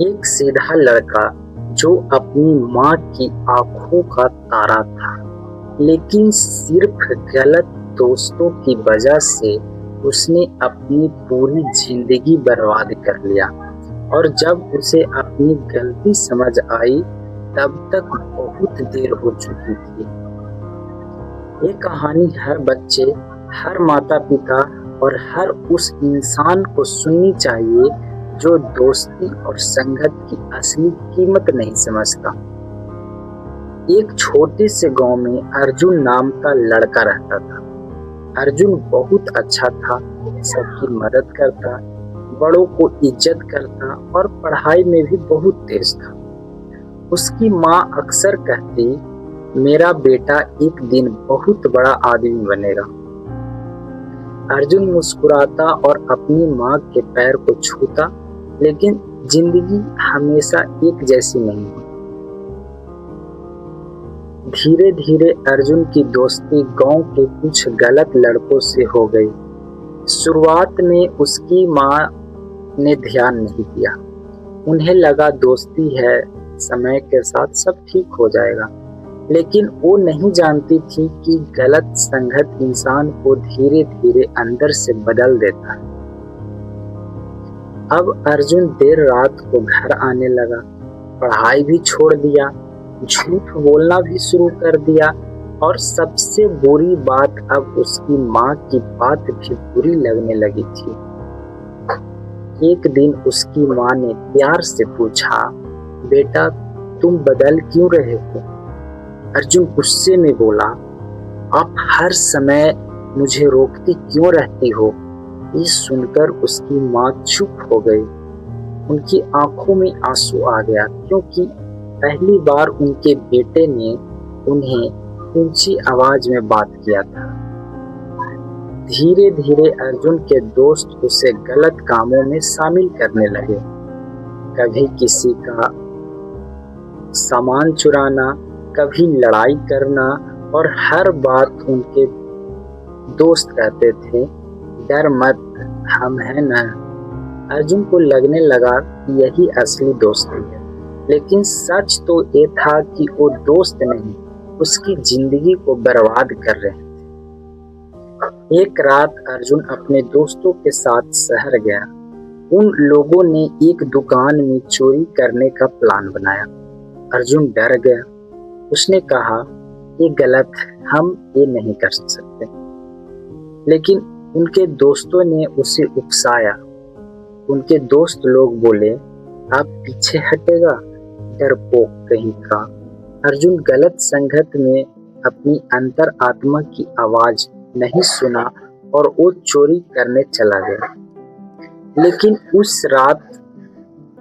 एक सीधा लड़का जो अपनी माँ की आंखों का तारा था, लेकिन सिर्फ गलत दोस्तों की वजह से उसने अपनी पूरी जिंदगी बर्बाद कर लिया। और जब उसे अपनी गलती समझ आई, तब तक बहुत देर हो चुकी थी। ये कहानी हर बच्चे, हर माता पिता और हर उस इंसान को सुननी चाहिए जो दोस्ती और संगत की असली कीमत नहीं समझता। एक छोटे से गांव में अर्जुन नाम का लड़का रहता था। अर्जुन बहुत अच्छा था, सबकी मदद करता, बड़ों को इज्जत करता और पढ़ाई में भी बहुत तेज था। उसकी माँ अक्सर कहती, मेरा बेटा एक दिन बहुत बड़ा आदमी बनेगा। अर्जुन मुस्कुराता और अपनी माँ के पैर को छूता, लेकिन जिंदगी हमेशा एक जैसी नहीं है। धीरे धीरे अर्जुन की दोस्ती गांव के कुछ गलत लड़कों से हो गई। शुरुआत में उसकी माँ ने ध्यान नहीं दिया। उन्हें लगा दोस्ती है, समय के साथ सब ठीक हो जाएगा। लेकिन वो नहीं जानती थी कि गलत संगत इंसान को धीरे धीरे अंदर से बदल देता है। अब अर्जुन देर रात को घर आने लगा, पढ़ाई भी छोड़ दिया, झूठ बोलना भी शुरू कर दिया और सबसे बुरी बात, अब उसकी माँ की बात भी बुरी लगने लगी थी। एक दिन उसकी माँ ने प्यार से पूछा, बेटा तुम बदल क्यों रहे हो? अर्जुन गुस्से में बोला, आप हर समय मुझे रोकती क्यों रहती हो? ये सुनकर उसकी माँ चुप हो गई। उनकी आंखों में आंसू आ गया, क्योंकि पहली बार उनके बेटे ने उन्हें ऊंची आवाज में बात किया था। धीरे धीरे अर्जुन के दोस्त उसे गलत कामों में शामिल करने लगे। कभी किसी का सामान चुराना, कभी लड़ाई करना, और हर बात उनके दोस्त कहते थे, डर मत, हम हैं ना। अर्जुन को लगने लगा कि यही असली दोस्ती है, लेकिन सच तो ये था कि वो दोस्त नहीं, उसकी जिंदगी को बर्बाद कर रहे थे। एक रात अर्जुन अपने दोस्तों के साथ शहर गया। उन लोगों ने एक दुकान में चोरी करने का प्लान बनाया। अर्जुन डर गया। उसने कहा, ये गलत है, हम ये नहीं कर सकते। लेकिन उनके दोस्तों ने उसे उकसाया। उनके दोस्त लोग बोले, आप पीछे हटेगा, डरपोक कहीं का। अर्जुन गलत संगत में अपनी अंतर आत्मा की आवाज नहीं सुना और वो चोरी करने चला गया। लेकिन उस रात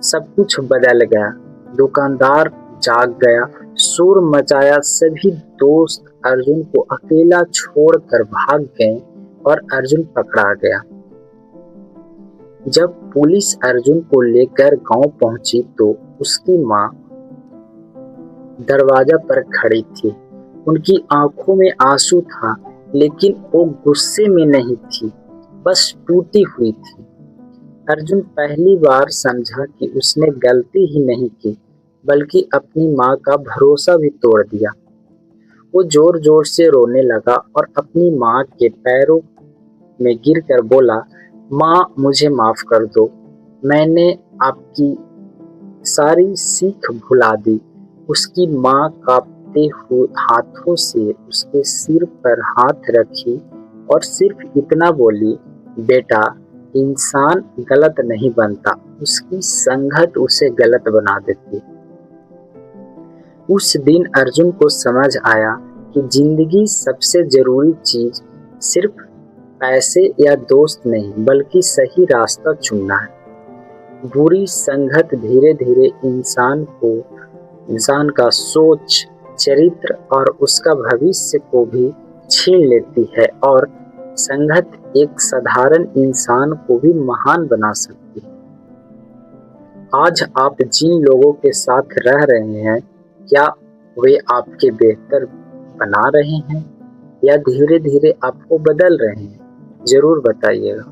सब कुछ बदल गया। दुकानदार जाग गया, शोर मचाया, सभी दोस्त अर्जुन को अकेला छोड़कर भाग गए और अर्जुन पकड़ा गया। जब पुलिस अर्जुन को लेकर गांव पहुंची तो उसकी माँ दरवाजा पर खड़ी थी। उनकी आंखों में आंसू था, लेकिन वो गुस्से में नहीं थी, बस टूटी हुई थी। अर्जुन पहली बार समझा कि उसने गलती ही नहीं की, बल्कि अपनी माँ का भरोसा भी तोड़ दिया। वो जोर जोर से रोने लगा और अपनी माँ के पैरों में गिरकर बोला, माँ मुझे माफ कर दो, मैंने आपकी सारी सीख भुला दी। उसकी माँ कांपते हुए हाथों से उसके सिर पर हाथ रखी और सिर्फ इतना बोली, बेटा इंसान गलत नहीं बनता, उसकी संगत उसे गलत बना देती। उस दिन अर्जुन को समझ आया कि जिंदगी सबसे जरूरी चीज सिर्फ पैसे या दोस्त नहीं, बल्कि सही रास्ता चुनना है। बुरी संगत धीरे धीरे इंसान का सोच, चरित्र और उसका भविष्य को भी छीन लेती है, और संगत एक साधारण इंसान को भी महान बना सकती है। आज आप जिन लोगों के साथ रह रहे हैं, क्या वे आपके बेहतर बना रहे हैं या धीरे धीरे आपको बदल रहे हैं? जरूर बताइएगा।